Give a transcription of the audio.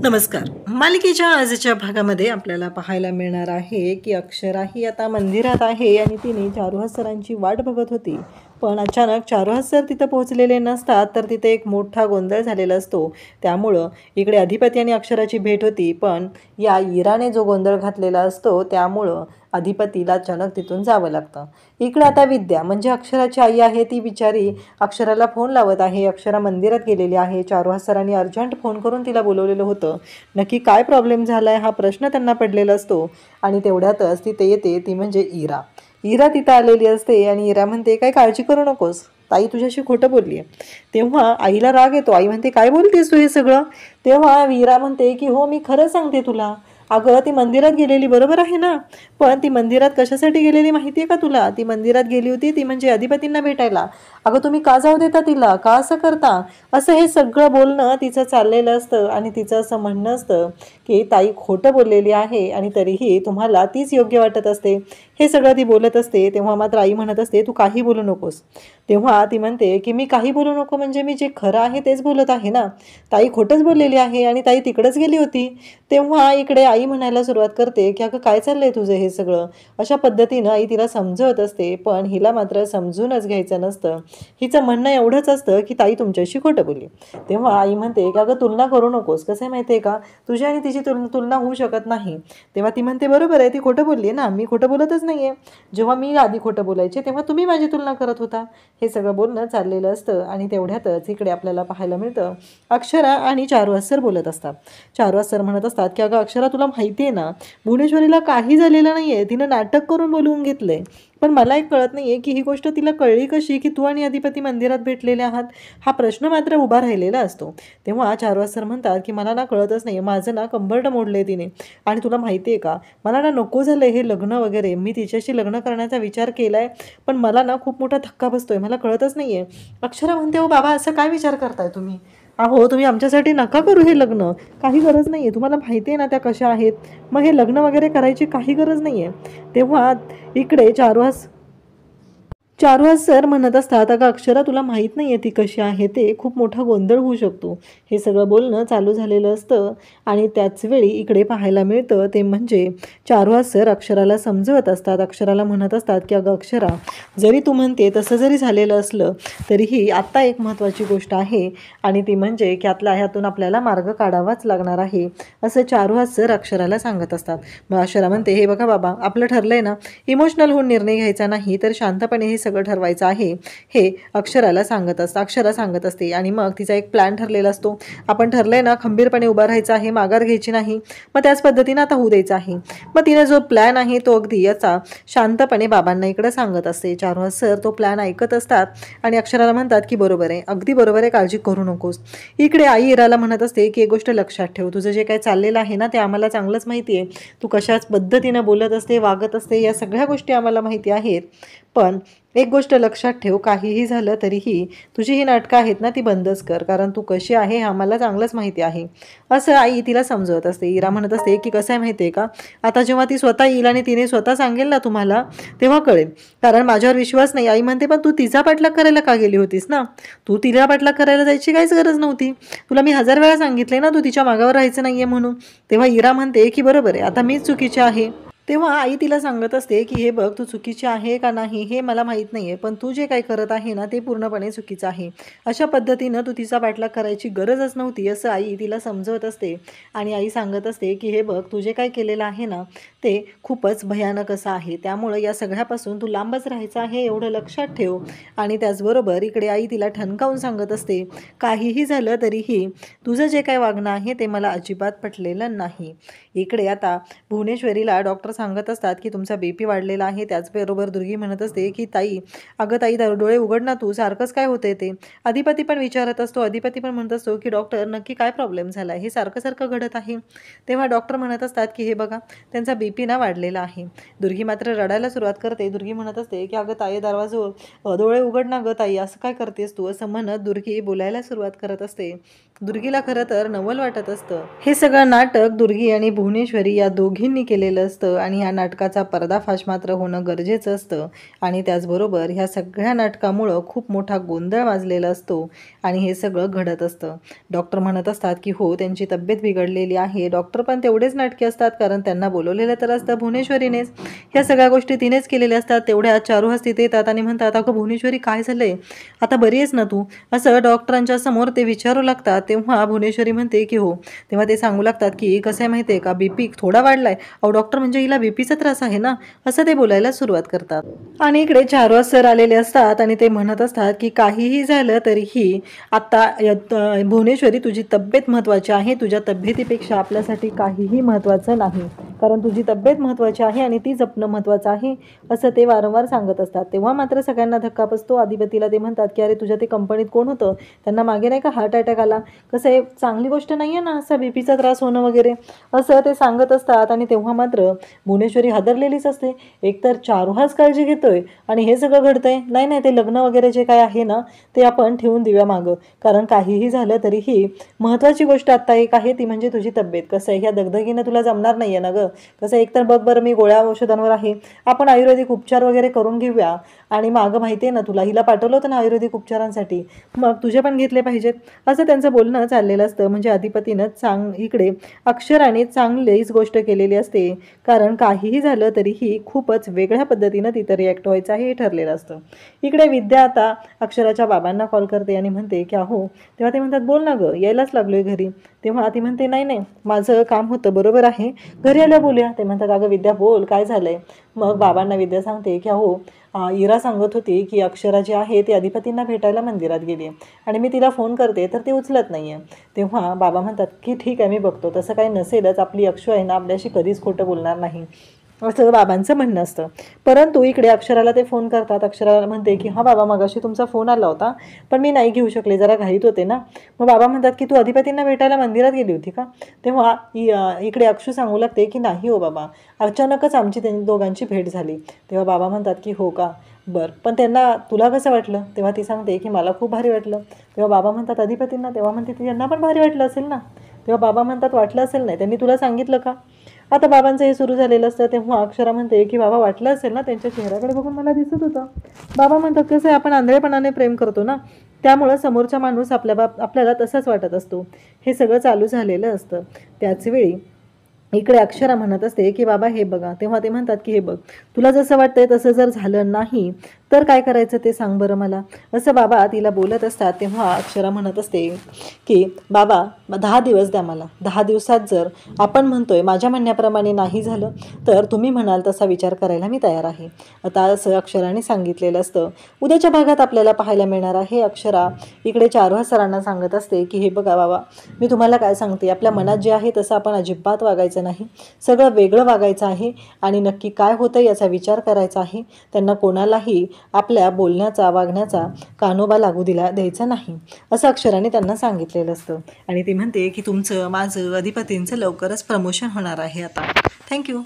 नमस्कार. मालिकेच्या आजच्या भागामध्ये आपल्याला पाहायला मिळणार आहे की अक्षरा ही आता मंदिरात आहे आणि तिने चारुहास सरांची वाट बघत होती. पण अचानक चारुहास सर तिथं पोहोचलेले नसतात, तर तिथे एक मोठा गोंधळ झालेला असतो. त्यामुळं इकडे अधिपती आणि अक्षराची भेट होती, पण या इराने जो गोंधळ घातलेला असतो त्यामुळं अधिपतीला अचानक तिथून जावं लागतं. इकडे आता विद्या म्हणजे अक्षराची आई आहे, ती बिचारी अक्षराला फोन लावत आहे. अक्षरा मंदिरात गेलेली आहे. चारुहास सरांनी अर्जंट फोन करून तिला बोलवलेलं होतं. नक्की काय प्रॉब्लेम झाला आहे हा प्रश्न त्यांना पडलेला असतो. आणि तेवढ्यातच तिथे येते ती म्हणजे इरा. इरा तिथं आलेली असते आणि इरा म्हणते, काय काळजी करू नकोस, ताई तुझ्याशी खोटं बोलली आहे. तेव्हा आईला राग येतो. आई म्हणते, काय बोलतेस तू हे सगळं? तेव्हा इरा म्हणते की हो, मी खरं सांगते तुला. अगं ती मंदिरात गेलेली बरोबर आहे ना, पण ती मंदिरात कशासाठी गेलेली माहिती आहे का तुला? ती मंदिरात गेली होती ती म्हणजे अधिपतींना भेटायला. अगं तुम्ही का जाऊ देता तिला, का असं करता? असं हे सगळं बोलणं तिचं चाललेलं असतं आणि तिचं असं म्हणणं असतं की ताई खोटं बोललेली आहे आणि तरीही तुम्हाला तीच योग्य वाटत असते. हे सगळं ती बोलत असते. तेव्हा मात्र आई म्हणत असते, तू काही बोलू नकोस. तेव्हा ती म्हणते की मी काही बोलू नको म्हणजे मी जे खरं आहे तेच बोलत आहे ना. ताई खोटंच बोललेली आहे आणि ताई तिकडेच गेली होती. तेव्हा इकडे आई म्हणायला सुरुवात करते की अगं काय चाललंय तुझं हे सगळं. अशा पद्धतीनं आई तिला समजवत असते, पण हिला मात्र समजूनच घ्यायचं नसतं. हिचं म्हणणं एवढंच असतं की ताई तुमच्याशी खोटं बोलली. तेव्हा आई म्हणते की अगं तुलना करू नकोस, कसं आहे माहिती आहे का, तुझी आणि तिची तुलना होऊ शकत नाही. तेव्हा ती म्हणते बरोबर आहे, ती खोटं बोलली ना, मी खोटं बोलतच नाहीये. जेव्हा मी आधी खोटं बोलायचे तेव्हा तुम्ही माझी तुलना करत होता. हे सगळं बोलणं चाललेलं असतं आणि तेवढ्यातच इकडे आपल्याला पाहायला मिळतं अक्षरा आणि चारुहास सर बोलत असतात. चारुहास सर म्हणत असतात की अगं अक्षरा तुला माहिती आहे ना, भुवनेश्वरीला काही झालेलं नाहीये, तिनं नाटक करून बोलवून घेतलंय. पण मला एक कळत नाहीये की ही गोष्ट तिला कळली कशी की तू आणि अधिपती मंदिरात भेटलेले आहात. हा प्रश्न मात्र उभा राहिलेला असतो. तेव्हा चारुहास सर म्हणतात की मला ना कळतच नाही, माझं ना कंबरड मोडलंय तिने. आणि तुला माहिती आहे का, मला ना नको झालंय हे लग्न वगैरे, मी तिच्याशी लग्न करण्याचा विचार केलाय, पण मला ना खूप मोठा धक्का बसतोय, मला कळतच नाहीये. अक्षरा म्हणते, हो बाबा असं काय विचार करताय तुम्ही? अहो तुम्ही आमच्यासाठी नका करू हे लग्न, काही गरज नाही आहे. तुम्हाला माहिती आहे ना त्या कशा आहेत, मग हे लग्न वगैरे करायची काही गरज नाही आहे. तेव्हा इकडे चारुहास सर म्हणत असतात, अगं अक्षरा तुला माहीत नाही आहे ती कशी आहे ते, खूप मोठा गोंधळ होऊ शकतो. हे सगळं बोलणं चालू झालेलं असतं आणि त्याचवेळी इकडे पाहायला मिळतं ते म्हणजे चारुहास सर अक्षराला समजवत असतात. अक्षराला म्हणत असतात की अगं अक्षरा, जरी तू म्हणते तसं जरी झालेलं असलं तरीही आत्ता एक महत्त्वाची गोष्ट आहे आणि ती म्हणजे की ह्यातून आपल्याला मार्ग काढावाच लागणार आहे, असं चारुहास सर अक्षराला सांगत असतात. मग अक्षरा म्हणते, हे बघा बाबा, आपलं ठरलंय ना, इमोशनल होऊन निर्णय घ्यायचा नाही, तर शांतपणे हे सगळं ठरवायचं आहे, हे अक्षरा सांगत असते. आणि मग तिचा एक प्लॅन ठरलेला असतो. आपण ठरलंय ना, खंबीरपणे उभा राहायचं आहे, माघार घ्यायची नाही, मग त्याच पद्धतीनं आता होऊ द्यायचं आहे. मग तिने जो प्लॅन आहे तो अगदी याचा शांतपणे बाबांना इकडे सांगत असते. चारुहास सर तो प्लॅन ऐकत असतात आणि अक्षराला म्हणतात की बरोबर आहे, अगदी बरोबर आहे, काळजी करू नकोस. इकडे आई इराला म्हणत असते की एक गोष्ट लक्षात ठेव, तुझं जे काय चाललेलं आहे ना ते आम्हाला चांगलंच माहिती आहे. तू कशाच पद्धतीनं बोलत असते, वागत असते, या सगळ्या गोष्टी आम्हाला माहिती आहेत. पण एक गोष्ट लक्षात ठेव, काहीही झालं तरीही तुझी ही नाटकं आहेत ना ती बंदच कर, कारण तू कशी आहे आम्हाला चांगलंच माहिती आहे, असं आई तिला समजवत असते. इरा म्हणत असते की कसं आहे माहिती आहे का, आता जेव्हा ती स्वतः येईल आणि तिने स्वतः सांगेल ना तुम्हाला, तेव्हा कळेल, कारण माझ्यावर विश्वास नाही. आई म्हणते, पण तू तिचा पाठलाग करायला का गेली होतीस ना, तू तिला पाठलाग करायला जायची काहीच गरज नव्हती. तुला मी 1000 वेळा सांगितले ना तू तिच्या मागावर राहायचं नाहीये म्हणून. तेव्हा इरा म्हणते की बरोबर आहे, आता मीच चुकीची आहे. तेव्हा आई तिला सांगत असते की हे बघ, तू चुकीची आहे का नाही हे मला माहीत नाही आहे, पण तू जे काही करत आहे ना ते पूर्णपणे चुकीचं आहे. अशा पद्धतीनं तू तिचा पाठलाग करायची गरजच नव्हती, असं आई तिला समजवत असते. आणि आई सांगत असते की हे बघ, तू जे काय केलेलं आहे ना ते खूपच भयानक असं आहे, त्यामुळं या सगळ्यापासून तू लांबच राहायचं आहे, एवढं लक्षात ठेव. आणि त्याचबरोबर इकडे आई तिला ठणकावून सांगत असते, काहीही झालं तरीही तुझं जे काय वागणं आहे ते मला अजिबात पटलेलं नाही. इकडे आता भुवनेश्वरीला डॉक्टर सांगत असतात की तुमचा BP वाढलेला आहे. त्याचबरोबर दुर्गी म्हणत असते की ताई, अगं ताई डोळे उघड ना, तू सारखंच काय होते ते. अधिपती पण विचारत असतो. अधिपती पण म्हणत असतो की डॉक्टर नक्की काय प्रॉब्लेम झाला आहे, हे सारखं सारखं घडत आहे. तेव्हा डॉक्टर म्हणत असतात की हे बघा, त्यांचा BP ना वाढलेला आहे. दुर्गी मात्र रडायला सुरुवात करते. दुर्गी म्हणत असते की अगं ताई डोळे उघड ना गं ताई, असं काय करतेस तू, असं म्हणत दुर्गी बोलायला सुरुवात करत असते. दुर्गीला खरं तर नवल वाटत असतं. हे सगळं नाटक दुर्गी आणि भुवनेश्वरी या दोघींनी केलेलं असतं आणि ह्या नाटकाचा पर्दाफाश मात्र होणं गरजेचं असतं आणि त्याचबरोबर ह्या सगळ्या नाटकामुळं खूप मोठा गोंधळ माजलेला असतो आणि हे सगळं घडत असतं. डॉक्टर म्हणत असतात की हो त्यांची तब्येत बिघडलेली आहे. डॉक्टर पण तेवढेच नाटके असतात कारण त्यांना बोलवलेलं तर असतं भुवनेश्वरीनेच. ह्या सगळ्या गोष्टी तिनेच केलेल्या असतात. तेवढ्या चारुहास तिथे येतात आणि म्हणतात अगं भुवनेश्वरी काय झालंय, आता बरी आहेस ना तू, असं डॉक्टरांच्या समोर ते विचारू लागतात. तेव्हा भुवनेश्वरी म्हणते की हो. तेव्हा ते सांगू लागतात की कसं आहे माहिती आहे का, बीपी थोडा वाढलाय. अहो डॉक्टर म्हणजे हिला बीपीचा त्रास आहे ना, असं ते बोलायला सुरुवात करतात. आणि इकडे चारुहास सर आलेले असतात आणि ते म्हणत असतात की काहीही झालं तरीही आता भुवनेश्वरी तुझी तब्येत महत्त्वाची आहे, तुझ्या तब्येतीपेक्षा आपल्यासाठी काहीही महत्त्वाचं नाही, कारण तुझी तब्येत महत्त्वाची आहे आणि ती जपणं महत्त्वाचं आहे, असं ते वारंवार सांगत असतात. तेव्हा मात्र सगळ्यांना धक्का बसतो. अधिपतीला ते म्हणतात की अरे तुझ्या ते कंपनीत कोण होतं, त्यांना मागे नाही का हार्ट अटॅक आला, कसं आहे चांगली गोष्ट नाही आहे ना असा बीपीचा त्रास होणं वगैरे, असं ते सांगत असतात. आणि तेव्हा मात्र भुवनेश्वरी हादरलेलीच असते. एकतर चारुहास काळजी घेतोय आणि हे सगळं घडतंय. नाही नाही ते लग्न वगैरे जे काय आहे ना ते आपण ठेवून देऊया मागं, कारण काहीही झालं तरीही महत्त्वाची गोष्ट आत्ता एक आहे ती म्हणजे तुझी तब्येत. कसं आहे ह्या दगदगीनं तुला जमणार नाही आहे ना गं, कसं एकतर बघ बरं मी गोळ्या औषधांवर आहे, आपण आयुर्वेदिक उपचार वगैरे करून घेऊया. आणि मागं माहिती आहे ना तुला हिला पाठवलं होतं ना आयुर्वेदिक उपचारांसाठी, मग तुझे पण घेतले पाहिजेत, असं त्यांचं बोलणं चाललेलं असतं. म्हणजे अधिपतीनं इकडे अक्षराने चांगलीच गोष्ट केलेली असते, कारण काहीही झालं तरीही खूपच वेगळ्या पद्धतीनं तिथं रिॲक्ट व्हायचं आहे हे ठरलेलं असतं. इकडे विद्या आता अक्षराच्या बाबांना कॉल करते आणि म्हणते की अहो, तेव्हा ते म्हणतात बोल ना गं यायलाच लागलोय घरी. तेव्हा ती म्हणते नाही नाही माझं काम होतं बरोबर आहे, घरी आल्या बोलूया. ते म्हणतात अगं विद्या बोल काय झालंय. मग बाबांना विद्या सांगते की अहो इरा सांगत होती की अक्षरा जी आहे ती अधिपतींना भेटायला मंदिरात गेली आणि मी तिला फोन करते तर ती उचलत नाही आहे. तेव्हा बाबा म्हणतात की ठीक आहे मी बघतो, तसं काही नसेलच, आपली अक्षू आहे ना आपल्याशी कधीच खोटं बोलणार नाही, असं बाबांचं म्हणणं असतं. परंतु इकडे अक्षराला ते फोन करतात. अक्षराला म्हणते की हां बाबा मगाशी तुमचा फोन आला होता पण मी नाही घेऊ शकले, जरा घाईत होते ना. मग बाबा म्हणतात की तू अधिपतींना भेटायला मंदिरात गेली होती का. तेव्हा इकडे अक्षू सांगू लागते की नाही हो बाबा, अचानकच आमची दोघांची भेट झाली. तेव्हा बाबा म्हणतात की हो का, बरं पण त्यांना तुला कसं वाटलं. तेव्हा ती सांगते की मला खूप भारी वाटलं. तेव्हा बाबा म्हणतात अधिपतींना, तेव्हा म्हणते त्यांना पण भारी वाटलं असेल ना. तेव्हा बाबा म्हणतात वाटलं असेल नाही, त्यांनी तुला सांगितलं का. आता बाबांचं हे सुरू झालेलं असतं. तेव्हा अक्षरा म्हणते की बाबा वाटलं असेल ना, त्यांच्या चेहऱ्याकडे बघून मला दिसत होतं. बाबा म्हणतात कसं आहे आपण आंधळेपणाने प्रेम करतो ना, त्यामुळं समोरचा माणूस आपल्याला तसंच वाटत असतो. हे सगळं चालू झालेलं असतं. त्याचवेळी इकडे अक्षरा म्हणत असते की बाबा हे बघा. तेव्हा ते म्हणतात की हे बघ तुला जसं वाटतंय तसं जर झालं नाही तर काय करायचं ते सांग बरं मला, असं बाबा तिला बोलत असतात. तेव्हा अक्षरा म्हणत असते की बाबा 10 दिवस द्या मला, 10 दिवसात जर आपण म्हणतोय माझ्या म्हणण्याप्रमाणे नाही झालं तर तुम्ही म्हणाल तसा विचार करायला मी तयार आहे, आता असं अक्षराने सांगितलेलं असतं. उद्याच्या भागात आपल्याला पाहायला मिळणार आहे अक्षरा इकडे चारुहास सरांना सांगत असते की हे बघा बाबा मी तुम्हाला काय सांगते, आपल्या मनात जे आहे तसं आपण अजिबात वागायचं नाही, सगळं वेगळं वागायचं आहे आणि नक्की काय होतं याचा विचार करायचा आहे. त्यांना कोणालाही आपल्या बोलण्याचा वागण्याचा कानोबा लागू द्यायचा नाही, असं अक्षराने त्यांना सांगितलेलं असतं. आणि ती म्हणते की तुमचं माझं अधिपतींचं लवकरच प्रमोशन होणार आहे आता. थँक्यू.